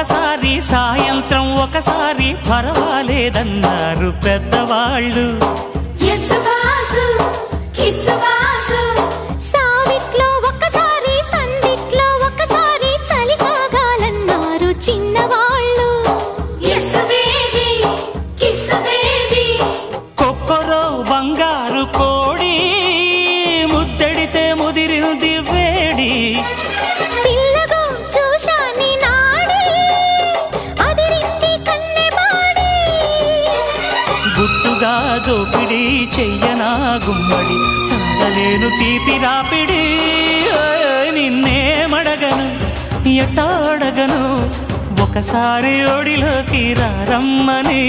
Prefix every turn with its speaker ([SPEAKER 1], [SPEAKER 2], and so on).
[SPEAKER 1] ఒకసారి సాయంత్రం ఒకసారి పర్వాలేదన్నారు పెద్దవాళ్ళు.
[SPEAKER 2] సావిట్లో ఒకసారి సందిట్లో ఒకసారి చలి కాగాలన్నారు చిన్నవాళ్ళు.
[SPEAKER 1] కొక్కరో బంగారు కోడి ముద్దడితే ముదిరింది వేడి.
[SPEAKER 2] పిల్లగో చూశాని నాడి అదిరింది కన్నెబాడి.
[SPEAKER 1] గుట్టుగా దోపిడి చెయ్యనా గుమ్మడి తాగలేను తీపి రాపిడి. నిన్నేమడగను ఎట్టాడగను ఒకసారి ఒడిలోకి రమ్మని.